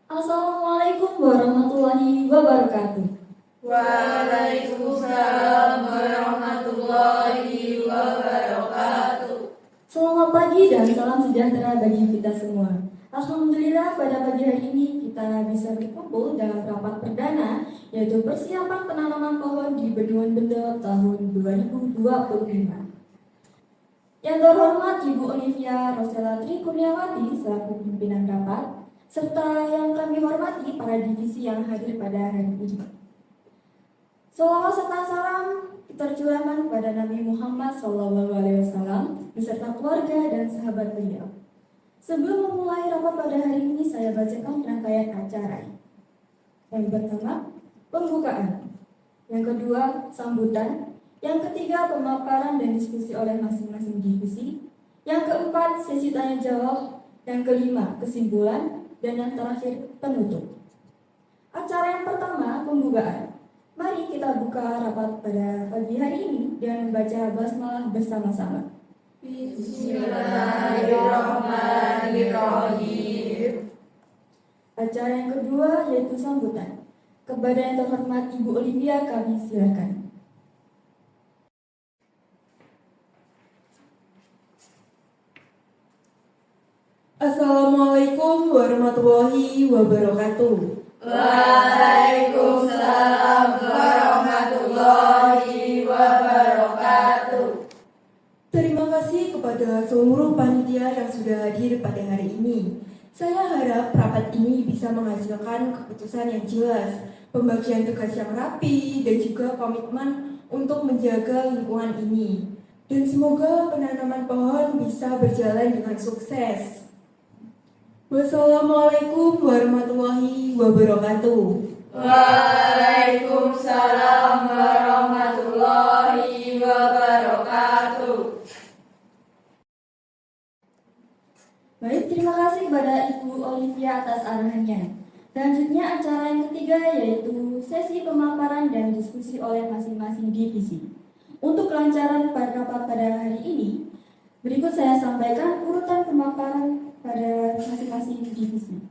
Assalamualaikum warahmatullahi wabarakatuh. Waalaikumsalam warahmatullahi wabarakatuh. Selamat pagi dan salam sejahtera bagi kita semua. Alhamdulillah pada pagi hari ini kita bisa berkumpul dalam rapat perdana yaitu persiapan penanaman pohon di Bendungan Bendo tahun 2025. Yang terhormat Ibu Olivia Rosella Tri Kurniawati selaku pimpinan rapat, serta yang kami hormati para divisi yang hadir pada hari ini. Salawat serta salam tercurahkan pada Nabi Muhammad SAW beserta keluarga dan sahabat beliau. Sebelum memulai rapat pada hari ini, saya bacakan rangkaian acara. Yang pertama, pembukaan. Yang kedua, sambutan. Yang ketiga, pemaparan dan diskusi oleh masing-masing divisi. Yang keempat, sesi tanya jawab. Yang kelima, kesimpulan. Dan yang terakhir, penutup. Acara yang pertama, pembukaan. Mari kita buka rapat pada pagi hari ini dengan membaca basmalah bersama-sama. Bismillahirrahmanirrahim. Acara yang kedua yaitu sambutan. Kepada yang terhormat Ibu Olivia kami silakan. Assalamualaikum warahmatullahi wabarakatuh. Waalaikumsalam warahmatullahi wabarakatuh. Terima kasih kepada seluruh panitia yang sudah hadir pada hari ini. Saya harap rapat ini bisa menghasilkan keputusan yang jelas, pembagian tugas yang rapi, dan juga komitmen untuk menjaga lingkungan ini. Dan semoga penanaman pohon bisa berjalan dengan sukses. Wassalamualaikum warahmatullahi wabarakatuh. Waalaikumsalam warahmatullahi wabarakatuh. Baik, terima kasih kepada Ibu Olivia atas arahannya. Selanjutnya acara yang ketiga yaitu sesi pemaparan dan diskusi oleh masing-masing divisi. Untuk kelancaran rapat pada hari ini, berikut saya sampaikan urutan pemaparan pada masing-masing divisi.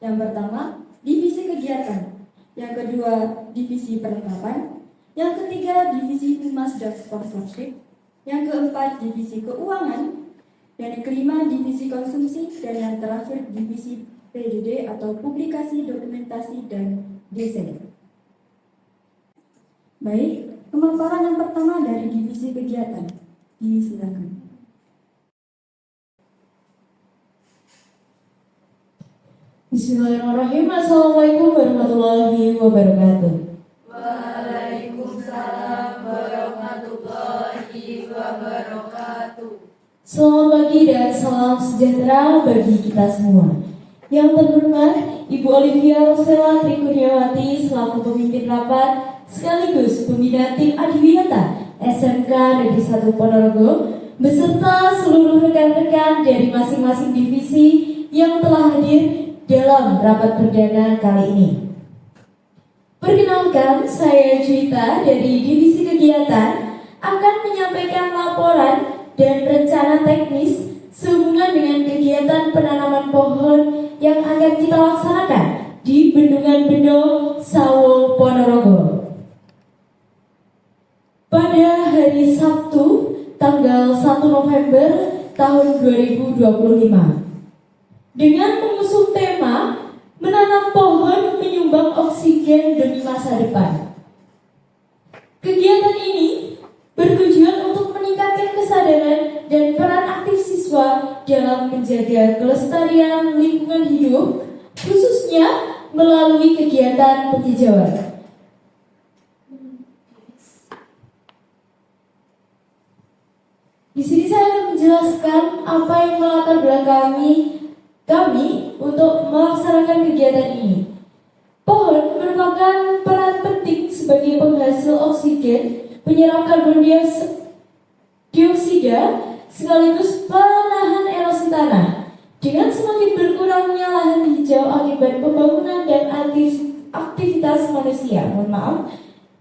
Yang pertama, divisi kegiatan. Yang kedua, divisi perlengkapan. Yang ketiga, divisi humas dan sponsorship. Yang keempat, divisi keuangan. Dan yang kelima, divisi konsumsi. Dan yang terakhir, divisi PDD atau publikasi, dokumentasi, dan desain. Baik, pemaparan yang pertama dari divisi kegiatan. Disilakan. Bismillahirrahmanirrahim. Assalamualaikum warahmatullahi wabarakatuh. Waalaikumsalam warahmatullahi wabarakatuh. Selamat pagi dan salam sejahtera bagi kita semua. Yang terhormat Ibu Olivia Rosella Tri Kurniawati selaku pemimpin rapat sekaligus pembina tim Adiwiyata SMK Negeri 1 Ponorogo beserta seluruh rekan-rekan dari masing-masing divisi yang telah hadir dalam rapat perdana kali ini. Perkenalkan, saya Juwita dari Divisi Kegiatan akan menyampaikan laporan dan rencana teknis sehubungan dengan kegiatan penanaman pohon yang akan kita laksanakan di Bendungan Bendo, Sawo, Ponorogo. Pada hari Sabtu, tanggal 1 November tahun 2025. Dengan mengusung tema menanam pohon menyumbang oksigen demi masa depan. Kegiatan ini bertujuan untuk meningkatkan kesadaran dan peran aktif siswa dalam menjaga kelestarian lingkungan hidup, khususnya melalui kegiatan penghijauan. Di sini saya akan menjelaskan apa yang melatar belakangi kami untuk melaksanakan kegiatan ini. Pohon merupakan peran penting sebagai penghasil oksigen, penyerap karbon dioksida, sekaligus penahan erosi tanah. Dengan semakin berkurangnya lahan hijau akibat pembangunan dan aktivitas manusia,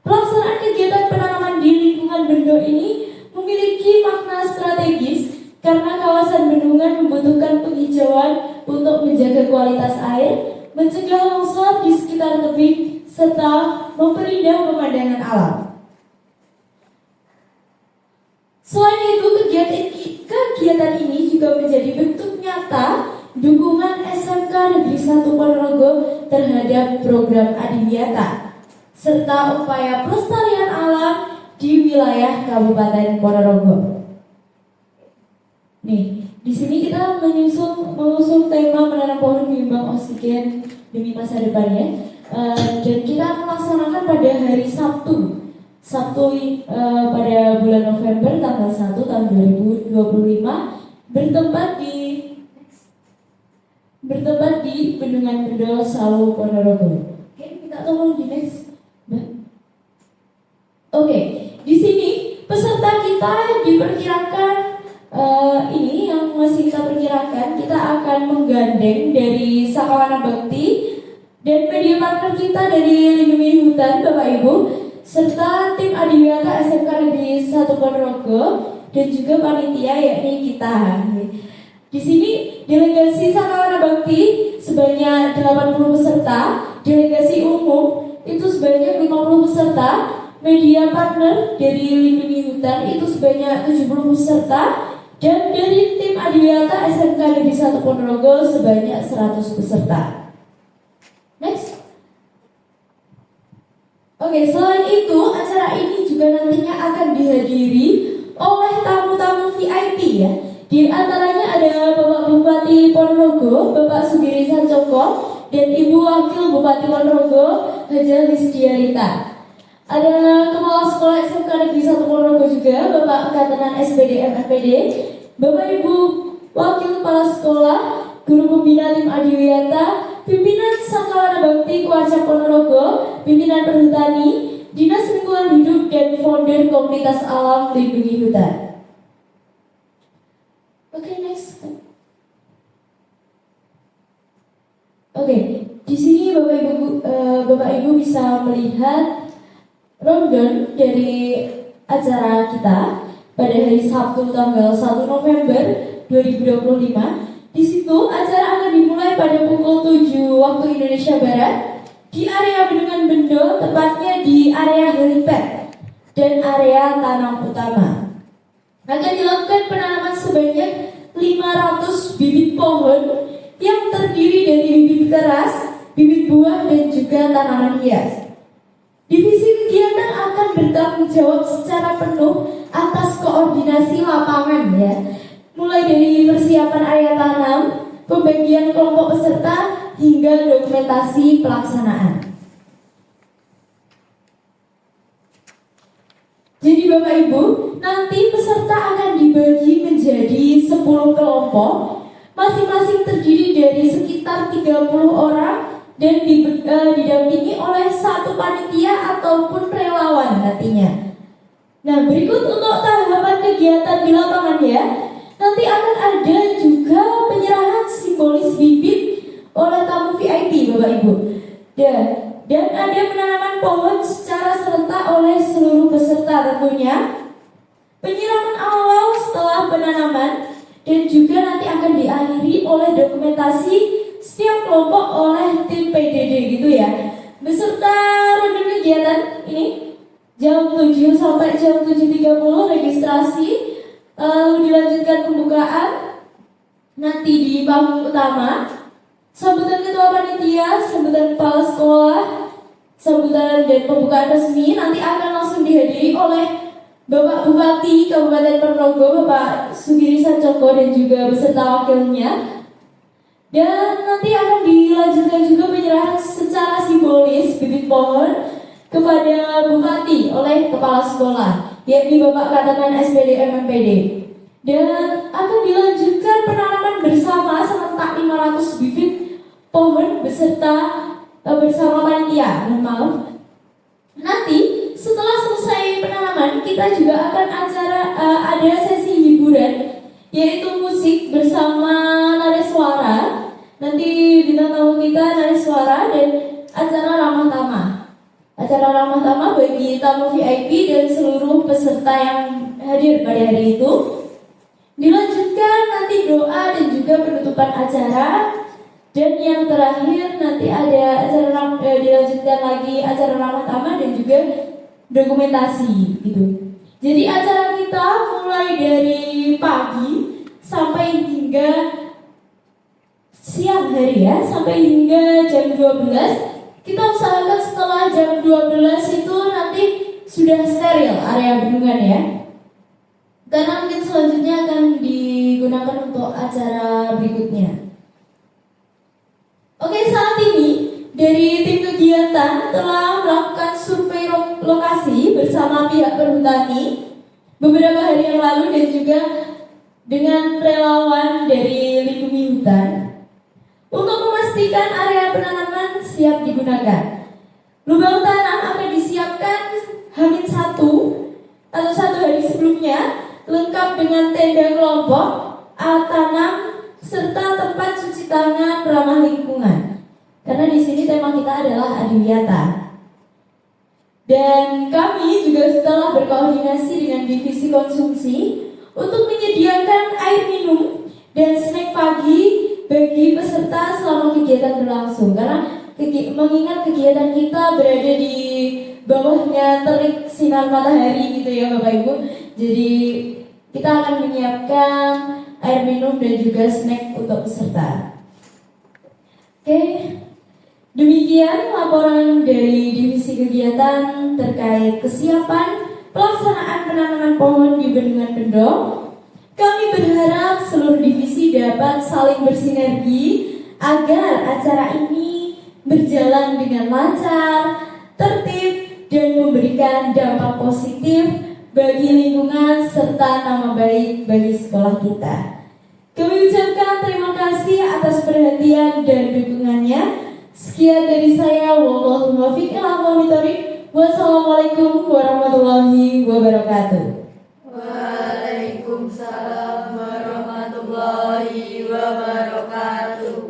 pelaksanaan kegiatan penanaman di lingkungan Bendo ini memiliki makna strategis karena kawasan bendungan membutuhkan penghijauan untuk menjaga kualitas air, mencegah longsor di sekitar tebing, serta memperindah pemandangan alam. Selain itu, kegiatan ini juga menjadi bentuk nyata dukungan SMK Negeri 1 Ponorogo terhadap program Adiwiyata, serta upaya pelestarian alam di wilayah Kabupaten Ponorogo. Nih, di sini kita mengusung tema menanam pohon penyumbang oksigen demi masa depannya, dan kita akan laksanakan pada hari Sabtu pada bulan November tanggal 1 tahun 2025 bertempat di Bendungan Bendol Sawu Ponorogo. Oke, kita tolong di next. Oke, di sini peserta kita diperkirakan ini yang masih kita perkirakan, kita akan menggandeng dari Sakawana Bakti dan media partner kita dari Lindungi Hutan, Bapak Ibu, serta tim Adiwiyata SMK Negeri 1 Ponorogo dan juga panitia yakni kita. Di sini delegasi Sakawana Bakti sebanyak 80 peserta, delegasi umum itu sebanyak 50 peserta, media partner dari Lindungi Hutan itu sebanyak 70 peserta, dan dari tim Adiwiyata SMK Negeri 1 Ponorogo sebanyak 100 peserta. Next. Oke, selain itu acara ini juga nantinya akan dihadiri oleh tamu-tamu VIP ya. Di antaranya ada Bapak Bupati Ponorogo, Bapak Sugiri Sancoko, dan Ibu Wakil Bupati Ponorogo, Haja Lisdiarita. Ada Kepala Sekolah SMK Negeri 1 Ponorogo juga, Bapak Katenan SPD MFPD, Bapak Ibu Wakil Kepala Sekolah, Guru Pembina Tim Adiwiyata, Pimpinan Sakawana Bakti Kuarca Ponorogo, Pimpinan Perhutani, Dinas Lingkungan Hidup, dan founder Komunitas Alam Lindungi Hutan. Oke, next. Oke, di sini Bapak Ibu bisa melihat rundown dari acara kita pada hari Sabtu tanggal 1 November 2025. Di situ acara akan dimulai pada pukul 7 waktu Indonesia Barat di area Bendungan Bendol, tepatnya di area helipad dan area tanam utama. Akan dilakukan penanaman sebanyak 500 bibit pohon yang terdiri dari bibit keras, bibit buah, dan juga tanaman hias. Divisi kegiatan akan bertanggung jawab secara penuh atas koordinasi lapangan ya, mulai dari persiapan area tanam, pembagian kelompok peserta, hingga dokumentasi pelaksanaan. Jadi Bapak Ibu, nanti peserta akan dibagi menjadi 10 kelompok, masing-masing terdiri dari sekitar 30 orang dan didampingi oleh satu panitia ataupun relawan nantinya. Nah, berikut untuk tahapan kegiatan di lapangan ya. Nanti akan ada juga penyerahan simbolis bibit oleh tamu VIP Bapak Ibu. Dan ada penanaman pohon secara serentak oleh seluruh peserta tentunya. Penyiraman awal setelah penanaman, dan juga nanti akan diakhiri oleh dokumentasi setiap kelompok oleh tim PDD gitu ya. Beserta rundown kegiatan ini jam 7 sampai jam 7.30 registrasi, lalu dilanjutkan pembukaan nanti di panggung utama, sambutan ketua panitia, sambutan kepala sekolah, sambutan dan pembukaan resmi nanti akan langsung dihadiri oleh Bapak Bupati Kabupaten Ponorogo, Bapak Sugiri Sancoko, dan juga beserta wakilnya. Dan nanti akan dilanjutkan juga penyerahan secara simbolis bibit pohon kepada Bupati oleh Kepala Sekolah, yakni Bapak Katenan SPD MMPD. Dan akan dilanjutkan penanaman bersama serentak 500 bibit pohon bersama panitia. Maaf. Nanti setelah selesai penanaman, kita juga akan ada sesi hiburan, yaitu musik bersama Nareswara. Nanti bintang tamu kita Nareswara dan acara ramah tamah. Acara ramah tamah bagi tamu VIP dan seluruh peserta yang hadir pada hari itu. Dilanjutkan nanti doa dan juga penutupan acara. Dan yang terakhir nanti ada dilanjutkan lagi acara ramah tamah dan juga dokumentasi gitu. Jadi acara kita mulai dari pagi sampai hingga siang hari ya, sampai hingga jam 12. Kita usahakan setelah jam 12 itu nanti sudah steril area bendungan ya. Karena mungkin selanjutnya akan digunakan untuk acara berikutnya. Oke, saat ini dari tim kegiatan telah melakukan survei lokasi bersama pihak perhutani beberapa hari yang lalu dan juga dengan relawan dari Lindungi Hutan untuk memastikan area penanaman siap digunakan. Lubang tanam akan disiapkan H-1 atau 1 hari sebelumnya, lengkap dengan tenda kelompok, alat tanam, serta tempat cuci tangan ramah lingkungan. Karena di sini tema kita adalah adiwiyata. Dan kami juga setelah berkoordinasi dengan divisi konsumsi untuk menyediakan air minum dan snack pagi bagi peserta selama kegiatan berlangsung. Karena mengingat kegiatan kita berada di bawahnya terik sinar matahari gitu ya Bapak Ibu. Jadi kita akan menyiapkan air minum dan juga snack untuk peserta. Oke, demikian laporan dari divisi kegiatan terkait kesiapan pelaksanaan penanaman pohon di Bendungan Bendok. Kami berharap seluruh divisi dapat saling bersinergi agar acara ini berjalan dengan lancar, tertib, dan memberikan dampak positif bagi lingkungan serta nama baik bagi sekolah kita. Kami ucapkan terima kasih atas perhatian dan dukungannya. Sekian dari saya, wallahu muwaffiq ila aqwamit thoriq. Wassalamualaikum warahmatullahi wabarakatuh. Waalaikumsalam warahmatullahi wabarakatuh.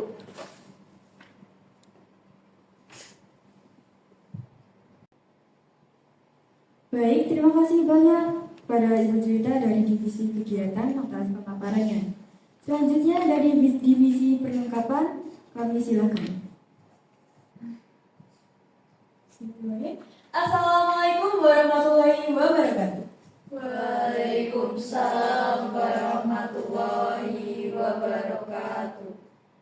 Baik, terima kasih banyak pada Ibu Juwita dari divisi kegiatan atas pemaparannya. Selanjutnya dari divisi perlengkapan, kami silakan. Assalamualaikum warahmatullahi wabarakatuh. Waalaikumsalam warahmatullahi wabarakatuh.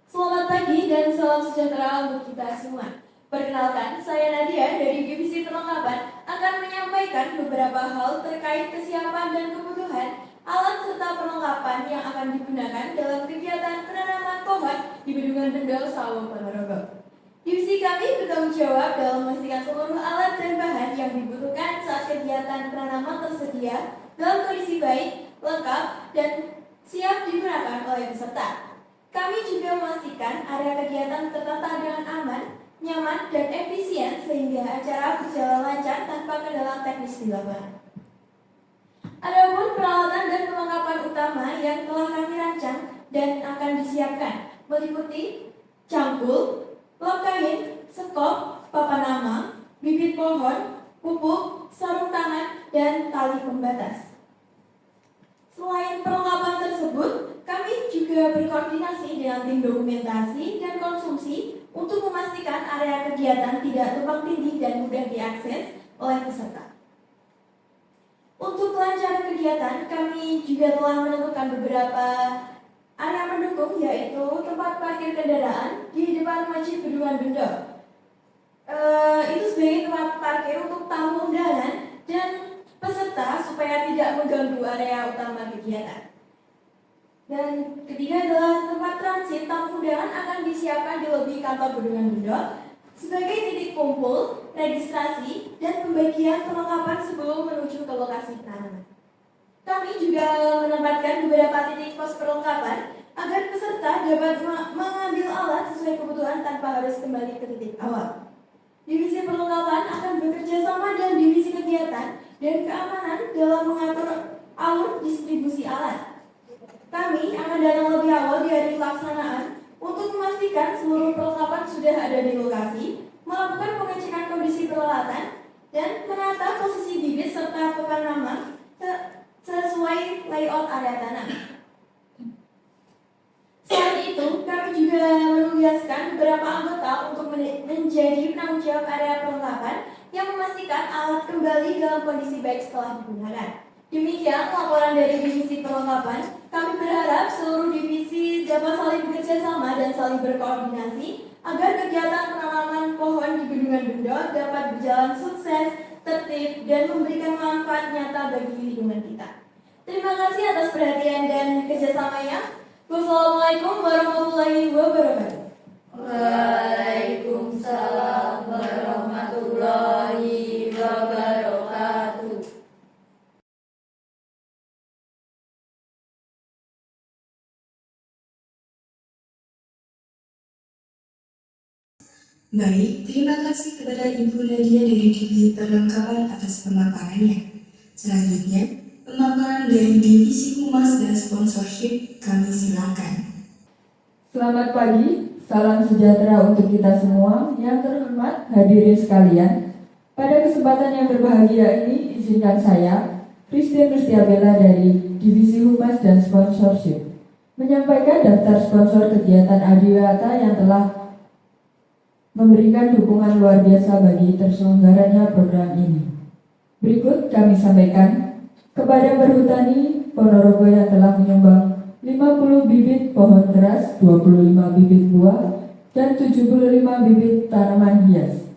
Selamat pagi dan salam sejahtera untuk kita semua. Perkenalkan, saya Nadia dari divisi perlengkapan akan menyampaikan beberapa hal terkait kesiapan dan kebutuhan alat serta perlengkapan yang akan digunakan dalam kegiatan penanaman pohon di Bendungan Bendok, Sawah, Ponorogo. Divisi kami bertanggung jawab dalam memastikan seluruh alat dan bahan yang dibutuhkan saat kegiatan penanaman tersedia dalam kondisi baik, lengkap, dan siap digunakan oleh peserta. Kami juga memastikan area kegiatan tertata dengan aman, nyaman, dan efisien sehingga acara berjalan lancar tanpa kendala teknis di lapangan. Adapun peralatan dan perlengkapan utama yang telah kami rancang dan akan disiapkan meliputi cangkul, lap kain, sekop, papan nama, bibit pohon, pupuk, sarung tangan, dan tali pembatas. Selain perlengkapan tersebut, kami juga berkoordinasi dengan tim dokumentasi dan konsumsi untuk memastikan area kegiatan tidak tumpang tindih dan mudah diakses oleh peserta. Untuk kelancaran kegiatan, kami juga telah menentukan beberapa area mendukung, yaitu tempat parkir kendaraan di depan Masjid Bendungan Bendok. Itu sebagai tempat parkir untuk tamu undangan dan peserta supaya tidak mengganggu area utama kegiatan. Dan ketiga adalah tempat transit tamu undangan akan disiapkan di lobi kantor Bendungan Bendok sebagai titik kumpul, registrasi, dan pembagian perlengkapan sebelum menuju ke lokasi penanaman. Kami juga menempatkan beberapa titik pos perlengkapan agar peserta dapat mengambil alat sesuai kebutuhan tanpa harus kembali ke titik awal. Divisi perlengkapan akan bekerja sama dengan divisi kegiatan dan keamanan dalam mengatur alur distribusi alat. Kami akan datang lebih awal di hari pelaksanaan untuk memastikan seluruh perlengkapan sudah ada di lokasi, melakukan pengecekan kondisi peralatan, dan menata posisi bibit serta papan nama sesuai layout area tanam. Selain itu, kami juga menugaskan beberapa anggota untuk menjadi penanggung jawab area perlengkapan yang memastikan alat kembali dalam kondisi baik setelah digunakan. Demikian laporan dari divisi perlengkapan. Kami berharap seluruh divisi dapat saling bekerja sama dan saling berkoordinasi agar kegiatan penanaman pohon di Bendungan Bendo dapat berjalan sukses, tertib, dan memberikan manfaat nyata bagi lingkungan kita. Terima kasih atas perhatian dan kerjasamanya. Wassalamualaikum warahmatullahi wabarakatuh. Waalaikumsalam warahmatullahi wabarakatuh. Baik, terima kasih kepada Ibu Nadia dari Divisi Perlengkapan atas pemaparannya. Selanjutnya, pemaparan dari Divisi Humas dan Sponsorship kami silakan. Selamat pagi, salam sejahtera untuk kita semua. Yang terhormat hadirin sekalian, pada kesempatan yang berbahagia ini, izinkan saya, Christine Rustiabella dari Divisi Humas dan Sponsorship, menyampaikan daftar sponsor kegiatan Adiwata yang telah memberikan dukungan luar biasa bagi terselenggaranya program ini. Berikut kami sampaikan kepada Perhutani Ponorogo yang telah menyumbang 50 bibit pohon keras, 25 bibit buah, dan 75 bibit tanaman hias.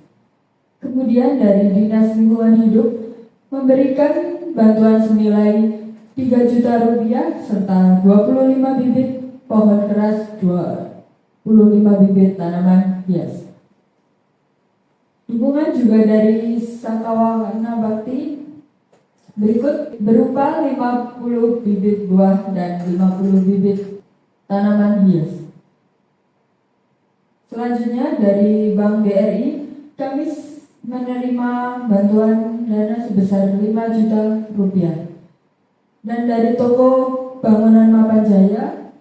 Kemudian dari Dinas Lingkungan Hidup memberikan bantuan senilai 3 juta rupiah serta 25 bibit pohon keras, 25 bibit tanaman hias. Dukungan juga dari Sangkawana Bakti berikut berupa 50 bibit buah dan 50 bibit tanaman hias. Selanjutnya dari Bank BRI kami menerima bantuan dana sebesar 5 juta rupiah. Dan dari toko bangunan Mapanjaya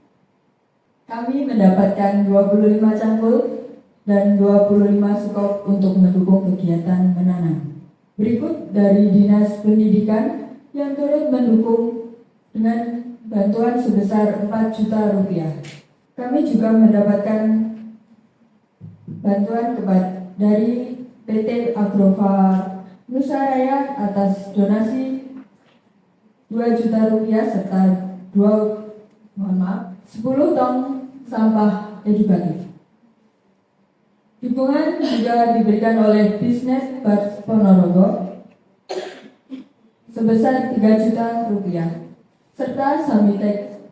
kami mendapatkan 25 cangkul dan 25 skop untuk mendukung kegiatan menanam. Berikut dari Dinas Pendidikan yang turut mendukung dengan bantuan sebesar 4 juta rupiah. Kami juga mendapatkan bantuan dari PT Agrofar Nusaraya atas donasi 2 juta rupiah serta 10 ton sampah edukatif. Dukungan juga diberikan oleh Bisnis Bars Ponorogo sebesar 3 juta rupiah serta Samitek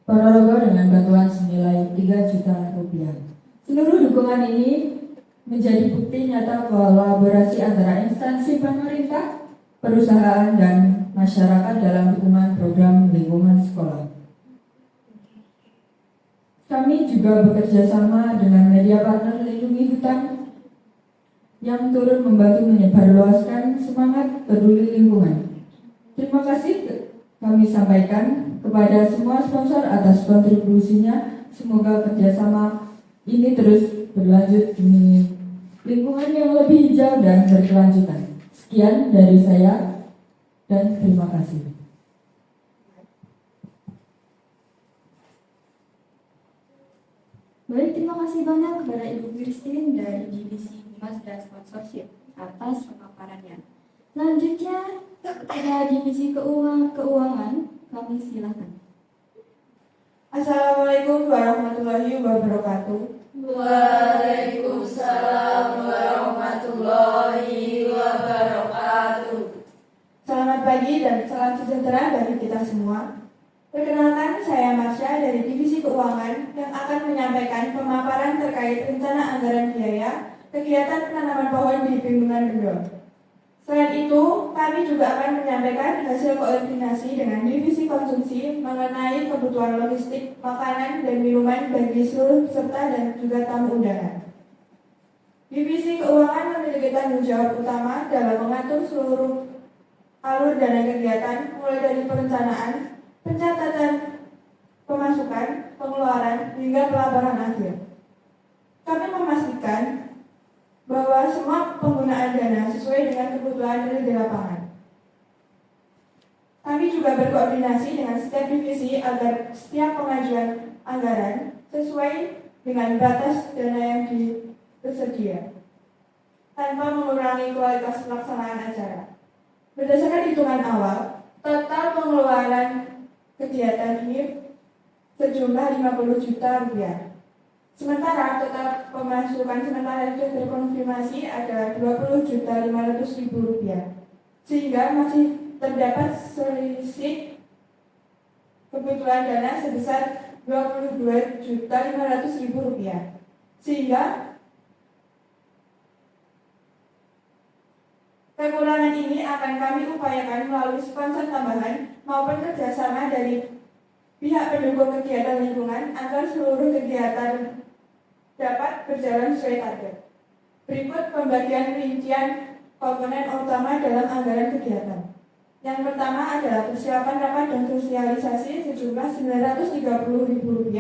Ponorogo dengan bantuan senilai 3 juta rupiah. Seluruh dukungan ini menjadi bukti nyata kolaborasi antara instansi pemerintah, perusahaan, dan masyarakat dalam dukungan program lingkungan sekolah. Kami juga bekerja sama dengan media partner Lindungi Hutan yang turut membantu menyebarluaskan semangat peduli lingkungan. Terima kasih kami sampaikan kepada semua sponsor atas kontribusinya. Semoga kerjasama ini terus berlanjut demi lingkungan yang lebih hijau dan berkelanjutan. Sekian dari saya dan terima kasih. Baik, terima kasih banyak kepada Ibu Christine dari Divisi Humas dan Sponsorship atas pemaparannya. Selanjutnya, kepada Divisi Keuangan, kami silakan. Assalamualaikum warahmatullahi wabarakatuh. Waalaikumsalam warahmatullahi wabarakatuh. Selamat pagi dan salam sejahtera bagi kita semua. Perkenalkan, saya Marsha dari Divisi Keuangan yang akan menyampaikan pemaparan terkait rencana anggaran biaya kegiatan penanaman pohon di Bendungan Bendo. Selain itu, kami juga akan menyampaikan hasil koordinasi dengan Divisi Konsumsi mengenai kebutuhan logistik, makanan, dan minuman bagi seluruh peserta dan juga tamu undangan. Divisi Keuangan memiliki tanggung jawab utama dalam mengatur seluruh alur dana kegiatan, mulai dari perencanaan, pencatatan pemasukan, pengeluaran, hingga pelaporan akhir. Kami memastikan bahwa semua penggunaan dana sesuai dengan kebutuhan real di lapangan. Kami juga berkoordinasi dengan setiap divisi agar setiap pengajuan anggaran sesuai dengan batas dana yang tersedia, tanpa mengurangi kualitas pelaksanaan acara. Berdasarkan hitungan awal, total pengeluaran kegiatan ini sejumlah 50 juta rupiah. Sementara total pemasukan sementara itu terkonfirmasi ada 20.500.000 rupiah, sehingga masih terdapat selisih kebutuhan dana sebesar 22.500.000 rupiah, sehingga kekurangan ini akan kami upayakan melalui sponsor tambahan maupun kerjasama dari pihak pendukung kegiatan lingkungan agar seluruh kegiatan dapat berjalan sesuai target. Berikut pembagian rincian komponen utama dalam anggaran kegiatan. Yang pertama adalah persiapan rapat dan sosialisasi sejumlah Rp930.000,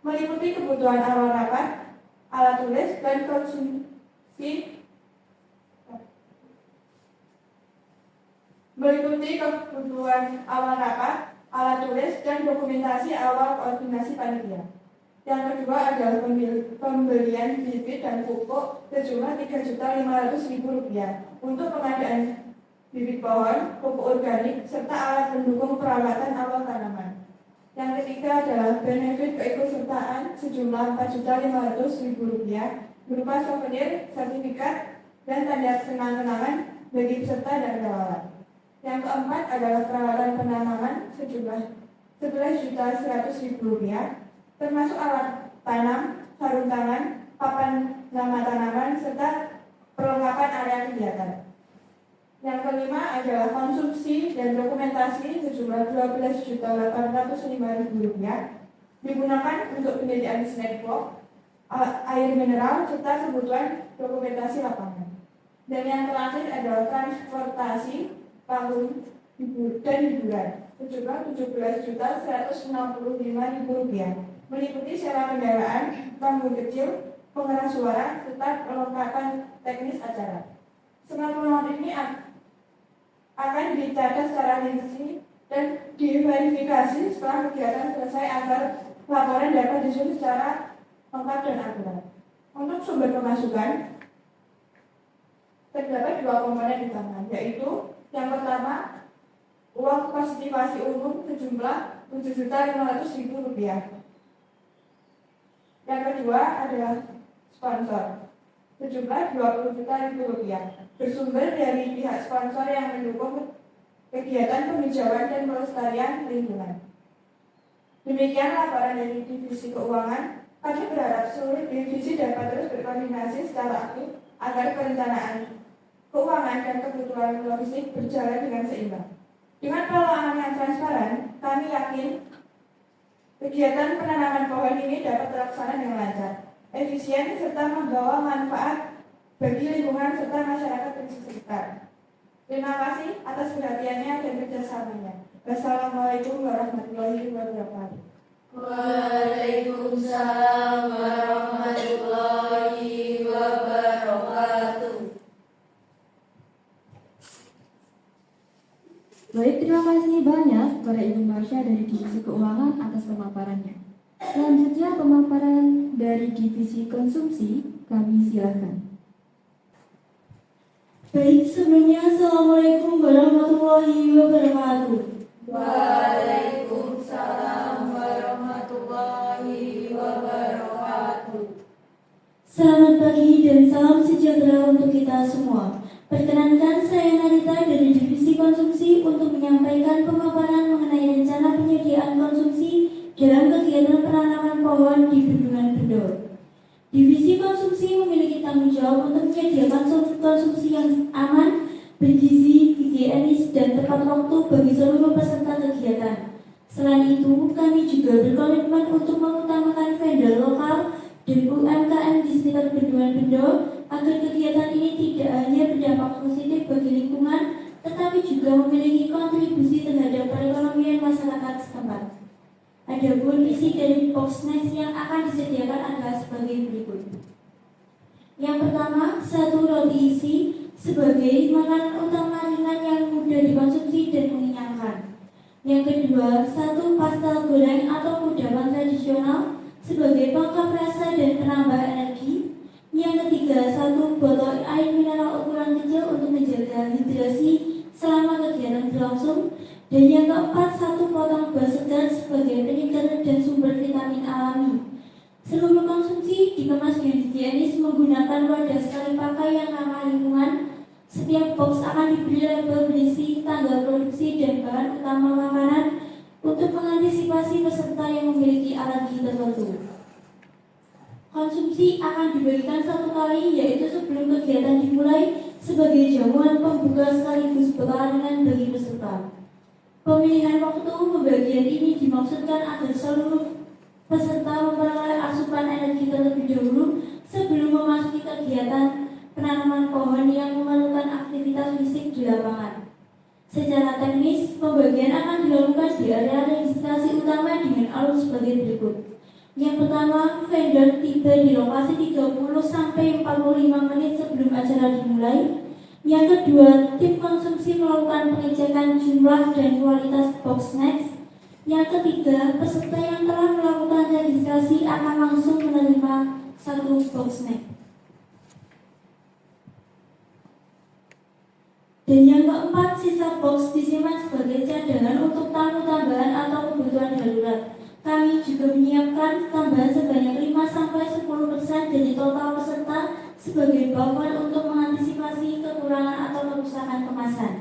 meliputi kebutuhan awal rapat, alat tulis, dan konsumsi alat tulis, dan dokumentasi awal koordinasi panitia. Yang kedua adalah pembelian bibit dan pupuk sejumlah Rp3.500.000 untuk pengadaan bibit pohon, pupuk organik, serta alat pendukung perawatan awal tanaman. Yang ketiga adalah benefit keikutsertaan sejumlah Rp4.500.000 berupa souvenir, sertifikat, dan tanda kenang-kenangan bagi peserta dan relawan. Yang keempat adalah perawatan penanaman sejumlah Rp11.100.000, termasuk alat tanam, sarung tangan, papan nama tanaman, serta perlengkapan area kegiatan. Yang kelima adalah konsumsi dan dokumentasi sejumlah Rp12.805.000 digunakan untuk penyediaan snack box, air mineral, serta kebutuhan dokumentasi lapangan. Dan yang terakhir adalah transportasi, panggung, dan hiburan sejumlah Rp17.165.000, meliputi sewa kendaraan, panggung kecil, pengeras suara, serta perlengkapan teknis acara. Semua pengeluaran ini akan dicatat secara rinci dan diverifikasi setelah kegiatan selesai agar laporan dapat disusun secara lengkap dan akurat. Untuk sumber pemasukan terdapat dua komponen utama, yaitu yang pertama uang positivasi umum sejumlah Rp7.500.000. Yang kedua adalah sponsor sejumlah Rp20 juta bersumber dari pihak sponsor yang mendukung kegiatan penghijauan dan pelestarian lingkungan. Demikian laporan dari Divisi Keuangan. Kami berharap seluruh divisi dapat terus berkoordinasi secara aktif agar perencanaan keuangan dan kebutuhan logistik berjalan dengan seimbang. Dengan pengelolaan yang transparan, kami yakin kegiatan penanaman pohon ini dapat terlaksana dengan lancar, efisien, serta membawa manfaat bagi lingkungan serta masyarakat di sekitar. Terima kasih atas perhatiannya dan kerjasamanya. Wassalamualaikum warahmatullahi wabarakatuh. Waalaikumsalam warahmatullahi wabarakatuh. Baik, terima kasih banyak kepada Ibu Marsha dari Divisi Keuangan atas pemaparannya. Selanjutnya pemaparan dari Divisi Konsumsi, kami silakan. Baik, sebelumnya Assalamualaikum warahmatullahi wabarakatuh. Waalaikumsalam warahmatullahi wabarakatuh. Selamat pagi dan salam sejahtera untuk kita semua. Perkenankan saya Narita dari Divisi Konsumsi untuk menyampaikan pemaparan mengenai rencana penyediaan konsumsi dalam kegiatan penanaman pohon di Bendungan Bendo. Divisi Konsumsi memiliki tanggung jawab untuk menyediakan konsumsi yang aman, bergizi, higienis, dan tepat waktu bagi seluruh peserta kegiatan. Selain itu, kami juga berkomitmen untuk mengutamakan vendor lokal dan UMKM di sekitar Bendungan Bendo agar kegiatan ini tidak hanya berdampak positif bagi lingkungan, tetapi juga memiliki kontribusi terhadap perekonomian masyarakat setempat. Adapun isi dari box snacks yang akan disediakan adalah sebagai berikut. Yang pertama, 1 roti isi sebagai makanan utama ringan yang mudah dikonsumsi dan mengenyangkan. Yang kedua, 1 pastel goreng atau kudapan tradisional sebagai pengungkap rasa dan penambah energi. Yang ketiga, 1 botol air mineral ukuran kecil untuk menjaga hidrasi selama kegiatan berlangsung. Dan yang keempat, 1 potong buah segar sebagai penyegar dan sumber vitamin alami. Seluruh konsumsi dikemas dengan higienis menggunakan wadah sekali pakai yang ramah lingkungan. Setiap box akan diberi label berisi tanggal produksi dan bahan utama makanan untuk mengantisipasi peserta yang memiliki alergi tertentu. Konsumsi akan dibagikan 1 kali, yaitu sebelum kegiatan dimulai sebagai jamuan pembuka sekaligus bekal ringan bagi peserta. Pemilihan waktu pembagian ini dimaksudkan agar seluruh peserta memperoleh asupan energi terlebih dahulu sebelum memasuki kegiatan penanaman pohon yang memerlukan aktivitas fisik di lapangan. Secara teknis, pembagian akan dilakukan di area registrasi utama dengan alur sebagai berikut. Yang pertama, vendor tiba di lokasi 30-45 menit sebelum acara dimulai. Yang kedua, tim konsumsi melakukan pengecekan jumlah dan kualitas box snacks. Yang ketiga, peserta yang telah melakukan registrasi akan langsung menerima 1 box snack. Dan yang keempat, sisa box disimpan sebagai cadangan untuk tamu tambahan atau kebutuhan darurat. Kami juga menyiapkan tambahan sebanyak 5-10% dari total peserta sebagai buffer untuk mengantisipasi kekurangan atau kerusakan kemasan.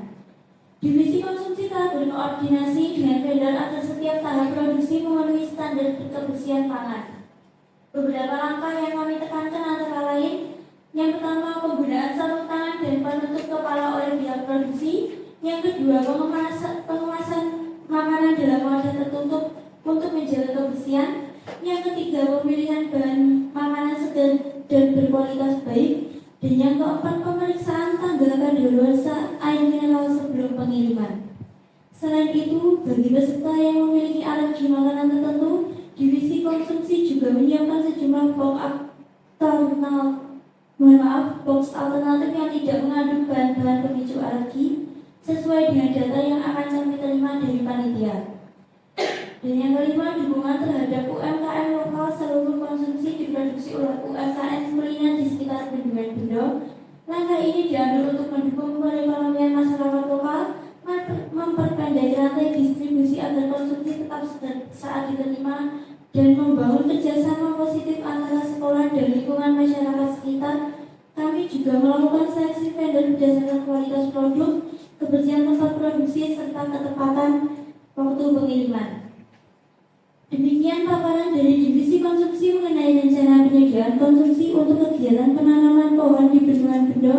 Divisi konsumsi telah berkoordinasi dengan vendor agar setiap tahap produksi memenuhi standar kebersihan pangan. Beberapa langkah yang kami tekankan antara lain: yang pertama, penggunaan sarung tangan dan penutup kepala oleh pihak produksi. Yang kedua, pengemasan makanan dalam wadah tertutup untuk menjaga kebersihan. Yang ketiga, pemilihan bahan makanan segar dan berkualitas baik. Dan yang keempat, pemeriksaan tanggal kadaluarsa air mineral sebelum pengiriman. Selain itu, bagi peserta yang memiliki alergi makanan tertentu, divisi konsumsi juga menyiapkan sejumlah box alternatif yang tidak mengandung bahan-bahan pemicu alergi sesuai dengan data yang akan kami terima dari panitia. Dan yang kelima, dukungan terhadap UMKM lokal. Seluruh konsumsi diproduksi oleh UMKM kuliner di sekitar Bendungan Bendo. Langkah ini diambil untuk mendukung perekonomian masyarakat lokal, memperpendek rantai distribusi agar konsumsi tetap saat diterima, dan membangun kerjasama positif antara sekolah dan lingkungan masyarakat sekitar. Kami juga melakukan seleksi vendor berdasarkan kualitas produk, kebersihan tempat produksi, serta ketepatan waktu pengiriman. Demikian paparan dari Divisi Konsumsi mengenai rencana penyediaan konsumsi untuk kegiatan penanaman pohon di Bendungan Bendo.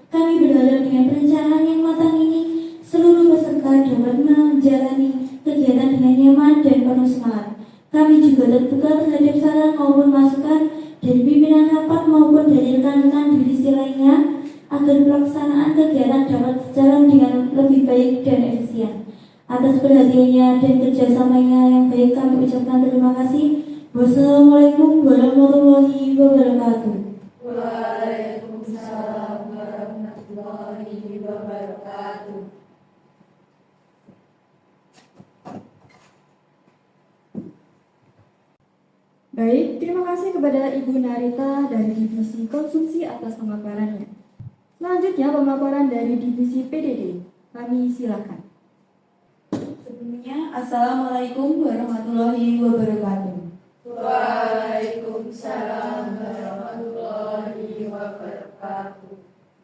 Kami berharap dengan perencanaan yang matang ini, seluruh peserta dapat menjalani kegiatan dengan nyaman dan penuh semangat. Kami juga terbuka terhadap saran maupun masukan dari pimpinan rapat maupun dari rekan-rekan divisi lainnya agar pelaksanaan kegiatan dapat berjalan dengan lebih baik dan efisien. Atas perhatiannya dan kerjasamanya yang baik, kami ucapkan terima kasih. Wassalamualaikum warahmatullahi wabarakatuh. Waalaikumsalam warahmatullahi wabarakatuh. Baik, terima kasih kepada Ibu Narita dari Divisi Konsumsi atas pemaparannya. Selanjutnya pemaparan dari Divisi PDD. Kami silakan. Sebelumnya, Assalamualaikum warahmatullahi wabarakatuh. Waalaikumsalam warahmatullahi wabarakatuh.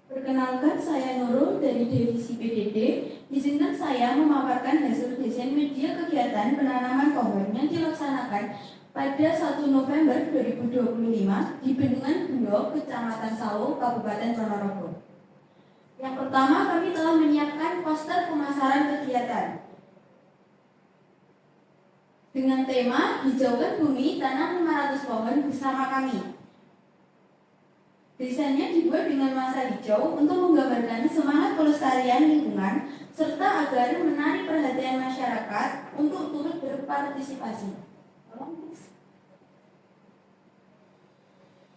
Perkenalkan, saya Nurul dari Divisi PDD. Izinkan saya memaparkan hasil desain media kegiatan penanaman pohon yang dilaksanakan pada 1 November 2025 di Bendungan Bendo, Kecamatan Sawo, Kabupaten Ponorogo. Yang pertama, kami telah menyiapkan poster pemasaran kegiatan dengan tema Hijaukan Bumi, Tanam 500 Pohon Bersama Kami. Desainnya dibuat dengan masa hijau untuk menggambarkan semangat pelestarian lingkungan serta agar menarik perhatian masyarakat untuk turut berpartisipasi.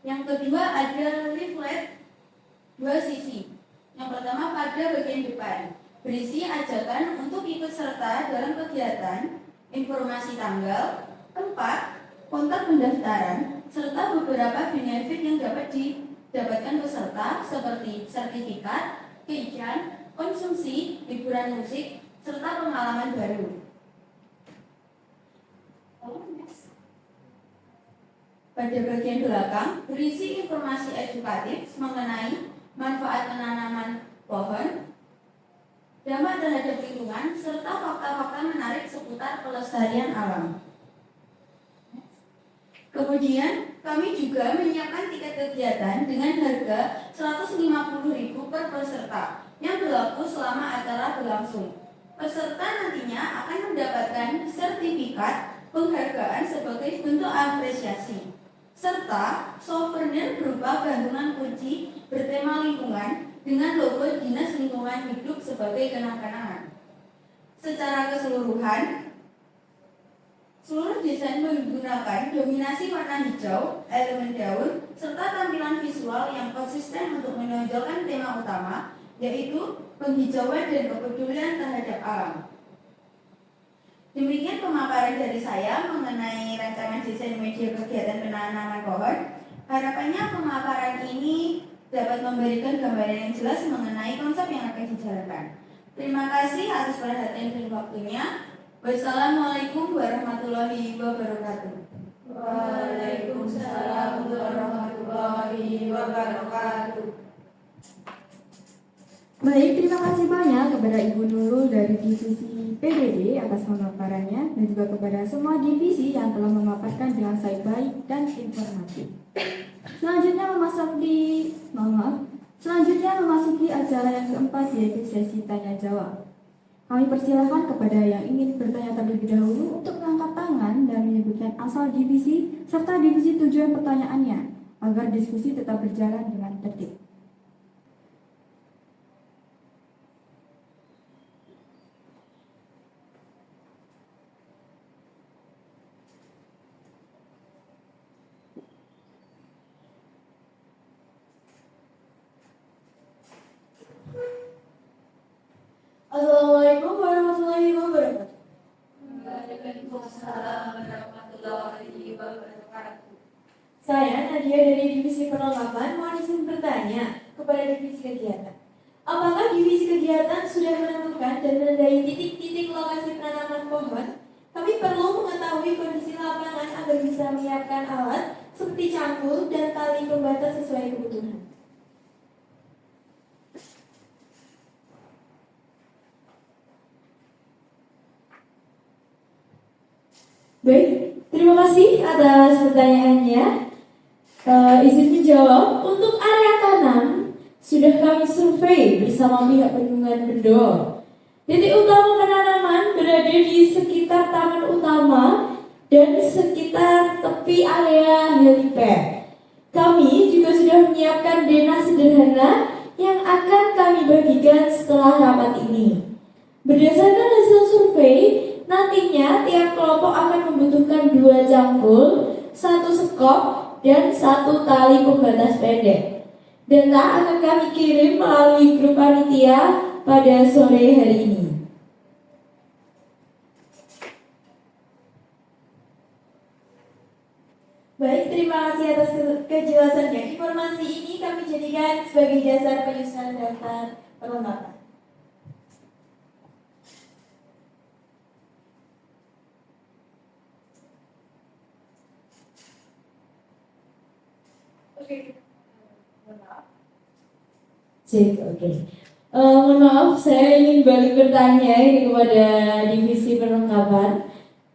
Yang kedua, ada leaflet 2 sisi. Yang pertama pada bagian depan, berisi ajakan untuk ikut serta dalam kegiatan, informasi tanggal, tempat, kontak pendaftaran, serta beberapa benefit yang dapat didapatkan peserta seperti sertifikat, keiklan, konsumsi, hiburan musik, serta pengalaman baru. Pada bagian belakang berisi informasi edukatif mengenai manfaat penanaman pohon, dampak terhadap lingkungan, serta fakta-fakta menarik seputar pelestarian alam. Kemudian, kami juga menyiapkan tiket kegiatan dengan harga Rp150.000 per peserta yang berlaku selama acara berlangsung. Peserta nantinya akan mendapatkan sertifikat penghargaan sebagai bentuk apresiasi, serta souvenir berupa gantungan kunci bertema lingkungan dengan logo Dinas Lingkungan Hidup sebagai kenang-kenangan. Secara keseluruhan, seluruh desain menggunakan dominasi warna hijau, elemen daun, serta tampilan visual yang konsisten untuk menonjolkan tema utama, yaitu penghijauan dan kepedulian terhadap alam. Demikian pemaparan dari saya mengenai rancangan desain media kegiatan penanaman pohon. Harapannya pemaparan ini dapat memberikan gambaran yang jelas mengenai konsep yang akan dijalankan. Terima kasih atas perhatian dan waktunya. Wassalamualaikum warahmatullahi wabarakatuh. Waalaikumsalam warahmatullahi wabarakatuh. Baik, terima kasih banyak kepada Ibu Nurul dari divisi PDD atas pemaparannya dan juga kepada semua divisi yang telah memaparkan dengan sangat baik dan informatif. Selanjutnya memasuki acara yang keempat, yaitu sesi tanya jawab. Kami persilahkan kepada yang ingin bertanya terlebih dahulu untuk mengangkat tangan dan menyebutkan asal divisi serta divisi tujuan pertanyaannya agar diskusi tetap berjalan dengan tertib. Assalamualaikum warahmatullahi wabarakatuh. Waalaikumsalam warahmatullahi wabarakatuh. Saya Nadia dari divisi perlengkapan mohon izin bertanya kepada divisi kegiatan. Apakah divisi kegiatan sudah menentukan dan menandai titik-titik lokasi penanaman pohon? Kami perlu mengetahui kondisi lapangan agar bisa menyiapkan alat seperti cangkul dan tali pembatas sesuai kebutuhan. Baik, terima kasih atas pertanyaannya. Izin menjawab, untuk area tanam sudah kami survei bersama pihak bendungan Bendol. Titik utama penanaman berada di sekitar taman utama dan sekitar tepi area helipad. Kami juga sudah menyiapkan denah sederhana yang akan kami bagikan setelah rapat ini. Berdasarkan hasil survei, nantinya tiap kelompok akan membutuhkan 2 cangkul, 1 sekop, dan 1 tali pembatas pendek. Data akan kami kirim melalui grup panitia pada sore hari ini. Baik, terima kasih atas kejelasannya. Informasi ini kami jadikan sebagai dasar penyusunan daftar perlengkapan. Oke. Mohon maaf, saya ingin balik bertanya ini kepada divisi perlengkapan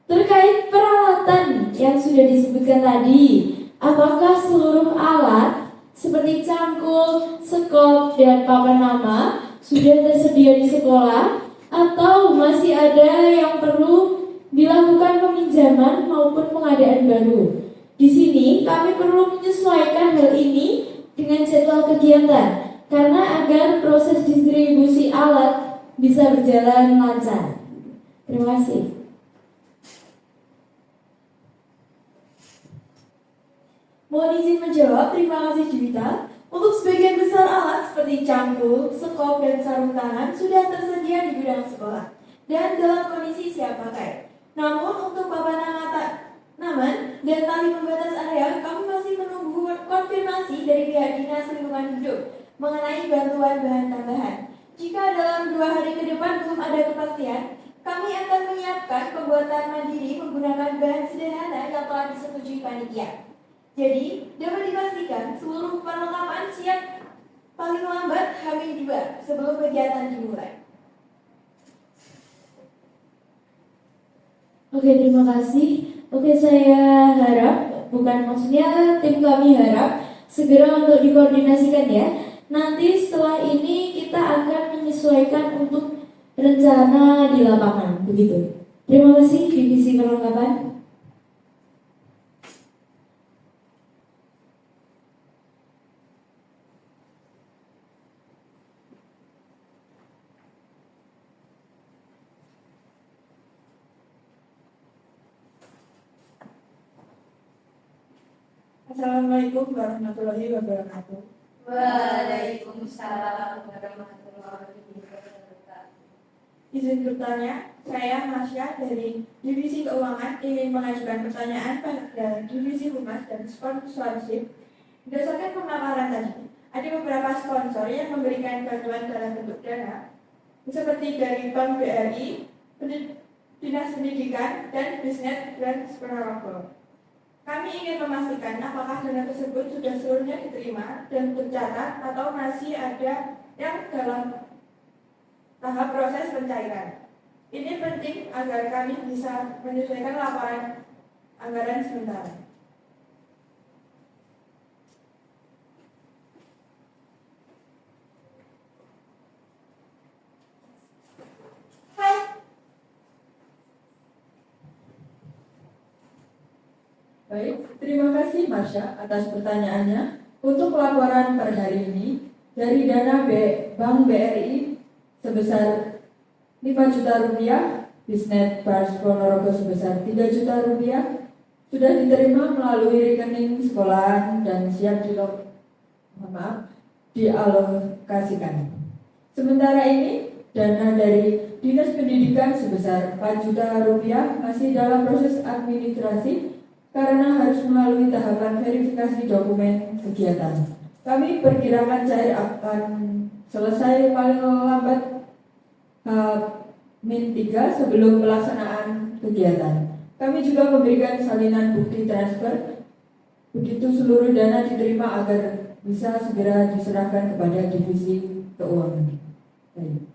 terkait peralatan yang sudah disebutkan tadi. Apakah seluruh alat seperti cangkul, sekop, dan papan nama sudah tersedia di sekolah atau masih ada yang perlu dilakukan peminjaman maupun pengadaan baru? Di sini kami perlu menyesuaikan hal ini dengan jadwal kegiatan karena agar proses distribusi alat bisa berjalan lancar. Terima kasih. Mohon izin menjawab, terima kasih Juwita. Untuk sebagian besar alat seperti cangkul, sekop, dan sarung tangan sudah tersedia di gudang sekolah dan dalam kondisi siap pakai. Namun untuk papan nama Namun, dan kami membatas area, kami masih menunggu konfirmasi dari pihak Dinas Lingkungan Hidup mengenai bantuan bahan tambahan. Jika dalam 2 hari ke depan belum ada kepastian, kami akan menyiapkan pembuatan mandiri menggunakan bahan sederhana yang telah disetujui panitia. Jadi, dapat dipastikan seluruh perlengkapan siap paling lambat H-2 sebelum kegiatan dimulai. Oke, terima kasih. Oke, saya harap, bukan maksudnya tim kami harap segera untuk dikoordinasikan ya. Nanti setelah ini kita akan menyesuaikan untuk rencana di lapangan, begitu. Terima kasih divisi perlengkapan. Assalamualaikum warahmatullahi wabarakatuh. Waalaikumsalam warahmatullahi wabarakatuh. Izin bertanya, saya Masya dari Divisi Keuangan ingin mengajukan pertanyaan pada Divisi Humas dan Sponsorship. Berdasarkan pemaparan tadi, ada beberapa sponsor yang memberikan bantuan dalam bentuk dana, seperti dari Bank BRI, Dinas Pendidikan, dan Bisnet dan Ponorogo. Kami ingin memastikan apakah dana tersebut sudah seluruhnya diterima dan tercatat atau masih ada yang dalam tahap proses pencairan. Ini penting agar kami bisa menyesuaikan laporan anggaran sementara. Baik, terima kasih Marsha atas pertanyaannya. Untuk laporan per hari ini, dari dana Bank BRI sebesar 5 juta rupiah, Bisnet Pars Ponorogo sebesar 3 juta rupiah, sudah diterima melalui rekening sekolahan dan siap dialokasikan. Sementara ini, dana dari Dinas Pendidikan sebesar 4 juta rupiah masih dalam proses administrasi karena harus melalui tahapan verifikasi dokumen kegiatan. Kami perkirakan cair akan selesai paling lambat H-3 sebelum pelaksanaan kegiatan. Kami juga memberikan salinan bukti transfer begitu seluruh dana diterima agar bisa segera diserahkan kepada divisi keuangan. Baik.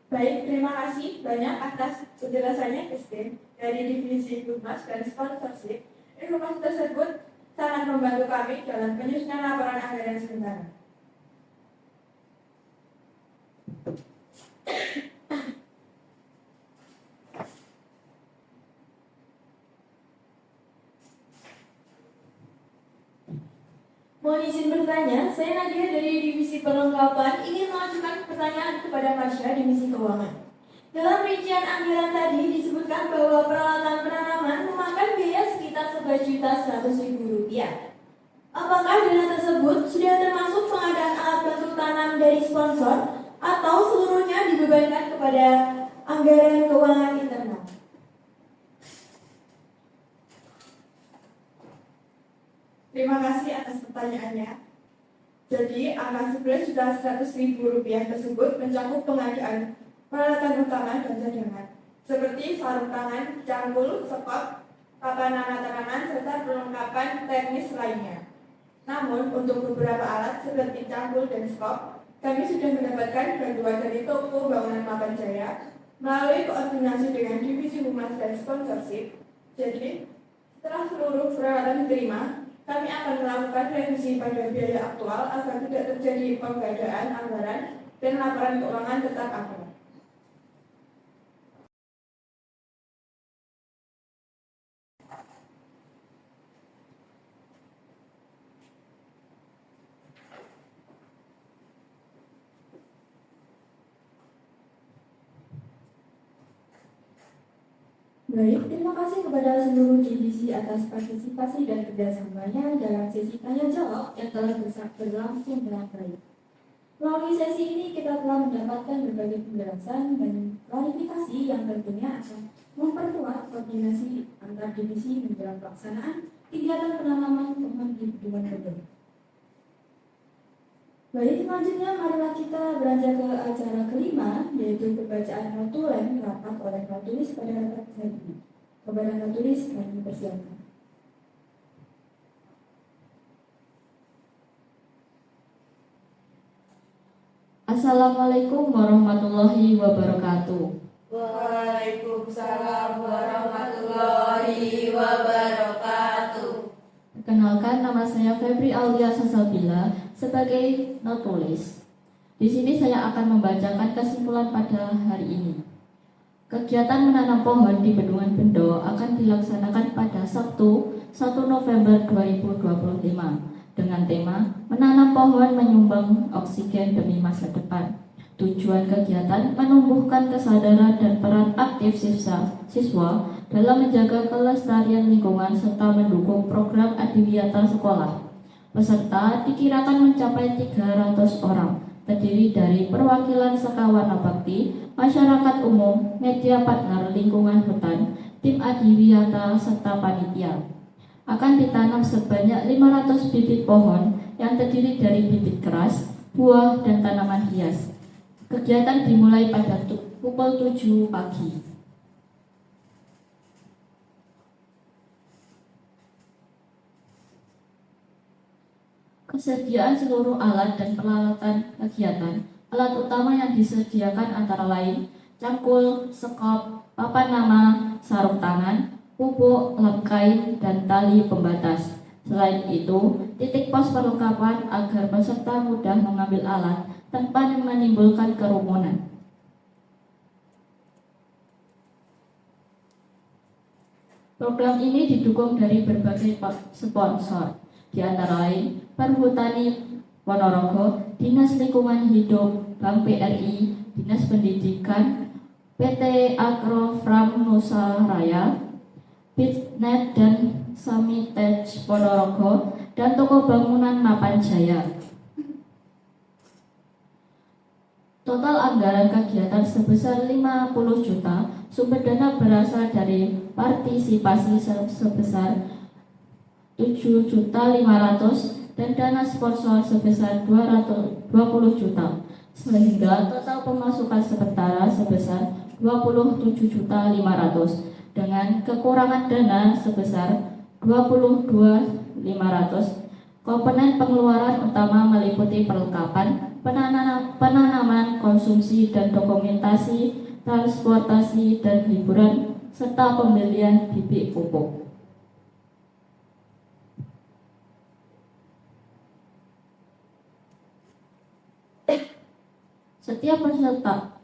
Baik, terima kasih banyak atas penjelasannya Christine dari Divisi Humas dan Sponsorship. Informasi tersebut sangat membantu kami dalam penyusunan laporan anggaran sementara. Mohon izin bertanya, saya Nadia dari Divisi Perlengkapan ingin mengajukan pertanyaan kepada Marsha Divisi Keuangan. Dalam rincian anggaran tadi disebutkan bahwa peralatan penanaman memakan biaya sekitar Rp11.100.000. Apakah dana tersebut sudah termasuk pengadaan alat bantu tanam dari sponsor atau seluruhnya dibebankan kepada anggaran keuangan internal? Terima kasih atas pertanyaannya. Jadi, angka 11 juta 100.000 rupiah tersebut mencakup pengadaan peralatan utama dan cadangan, seperti sarung tangan, cangkul, sekop, papan nama tanaman, serta perlengkapan teknis lainnya. Namun, untuk beberapa alat seperti cangkul dan sekop, kami sudah mendapatkan bantuan dari Toko Bangunan Mapan Jaya melalui koordinasi dengan Divisi Humas dan Sponsorship. Jadi, setelah seluruh peralatan diterima, kami akan melakukan revisi pada biaya aktual agar tidak terjadi penggadaan anggaran dan laporan keuangan tetap akurat. Baik, terima kasih kepada seluruh divisi atas partisipasi dan kerjasamanya dalam sesi tanya jawab yang telah berlangsung dengan baik. Melalui sesi ini kita telah mendapatkan berbagai penjelasan dan klarifikasi yang tentunya akan memperkuat koordinasi antar divisi menjelang pelaksanaan kegiatan penanaman pohon di Bendungan Bener. Baik, selanjutnya marilah kita beranjak ke acara kelima, yaitu pembacaan notulen rapat oleh Ratulis pada rapat hari ini. Kepada Ratulis kami persilakan. Assalamualaikum warahmatullahi wabarakatuh. Waalaikumsalam warahmatullahi wabarakatuh. Perkenalkan, nama saya Febri Aulia Sasalbila sebagai notulis. Di sini saya akan membacakan kesimpulan pada hari ini. Kegiatan menanam pohon di Bendungan Bendo akan dilaksanakan pada Sabtu 1 November 2025 dengan tema menanam pohon menyumbang oksigen demi masa depan. Tujuan kegiatan menumbuhkan kesadaran dan peran aktif siswa dalam menjaga kelestarian lingkungan serta mendukung program adiwiyata sekolah. Peserta dikirakan mencapai 300 orang, terdiri dari perwakilan Sekawana Bakti, masyarakat umum, media partner lingkungan hutan, tim adiwiyata serta panitia. Akan ditanam sebanyak 500 bibit pohon yang terdiri dari bibit keras, buah, dan tanaman hias. Kegiatan dimulai pada pukul 7 pagi. Kesediaan seluruh alat dan peralatan kegiatan. Alat utama yang disediakan antara lain cangkul, sekop, papan nama, sarung tangan, pupuk, lem kain, dan tali pembatas. Selain itu, titik pos perlengkapan agar peserta mudah mengambil alat tanpa menimbulkan kerumunan. Program ini didukung dari berbagai sponsor, di antara lain Perhutani Ponorogo, Dinas Lingkungan Hidup, Bank BRI, Dinas Pendidikan, PT Agrofram Nusaraya, Bitnet dan Samitech Ponorogo, dan Toko Bangunan Mapan Jaya. Total anggaran kegiatan sebesar 50 juta, sumber dana berasal dari partisipasi sebesar 7.500.000 dan dana sponsor sebesar 220 juta, sehingga total pemasukan sementara sebesar 27.500.000 dengan kekurangan dana sebesar 22.500. Komponen pengeluaran utama meliputi perlengkapan, penanaman, konsumsi dan dokumentasi, transportasi dan hiburan, serta pembelian bibit pupuk.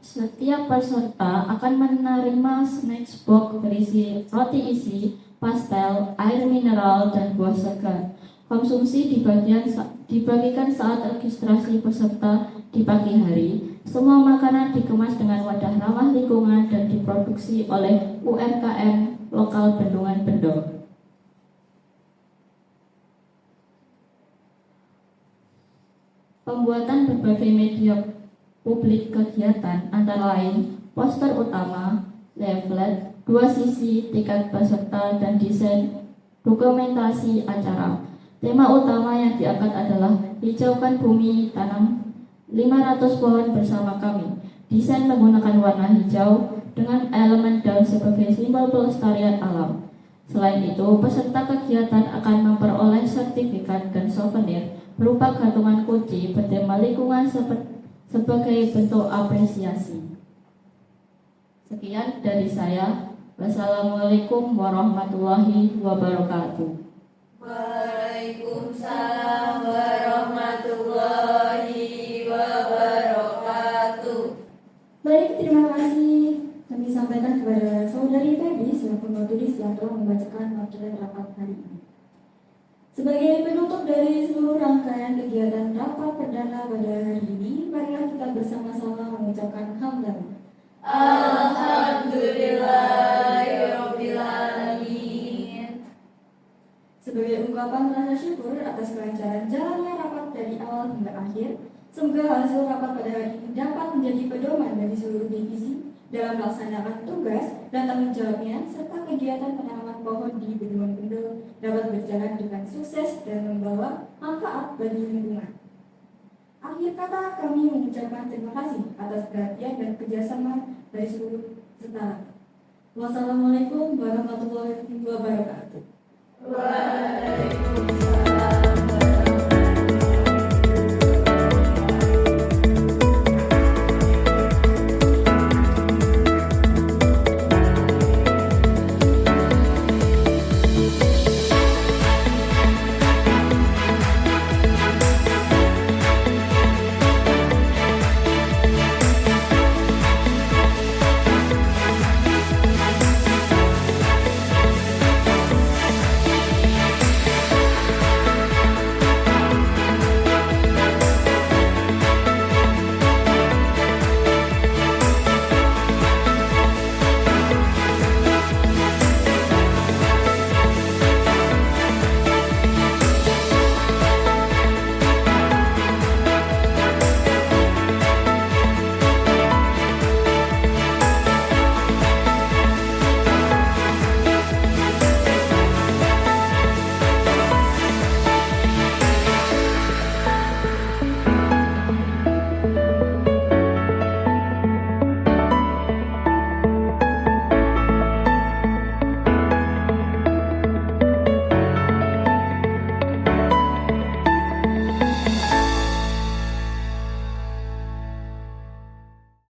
Setiap peserta akan menerima snacks box berisi roti isi, pastel, air mineral, dan buah segar. Konsumsi dibagikan saat registrasi peserta di pagi hari. Semua makanan dikemas dengan wadah ramah lingkungan dan diproduksi oleh UMKM lokal Bendungan Bendo. Pembuatan berbagai media publik kegiatan antara lain poster utama, leaflet, 2 sisi, tiket peserta, dan desain dokumentasi acara. Tema utama yang diangkat adalah hijaukan bumi, tanam 500 pohon bersama kami. Desain menggunakan warna hijau dengan elemen daun sebagai simbol pelestarian alam. Selain itu, peserta kegiatan akan memperoleh sertifikat dan souvenir berupa gantungan kunci bertema lingkungan sebagai bentuk apresiasi. Sekian dari saya. Wassalamualaikum warahmatullahi wabarakatuh. Waalaikumsalam warahmatullahi wabarakatuh. Baik, terima kasih kami sampaikan kepada Saudari Febri selaku notulis yang telah membacakan notulen rapat hari ini. Sebagai penutup dari seluruh rangkaian kegiatan rapat perdana pada hari ini, marilah kita bersama-sama mengucapkan hamdalah. Alhamdulillahirabbil rabbil alamin. Sebagai ungkapan rasa syukur atas kelancaran jalannya rapat dari awal hingga akhir, semoga hasil rapat pada hari ini dapat menjadi pedoman bagi seluruh divisi dalam melaksanakan tugas dan tanggung jawabnya, serta kegiatan penanaman pohon di Bendungan Kendul dapat berjalan dengan sukses dan membawa manfaat bagi lingkungan. Akhir kata, kami mengucapkan terima kasih atas perhatian dan kerjasama dari seluruh setara. Wassalamualaikum warahmatullahi wabarakatuh.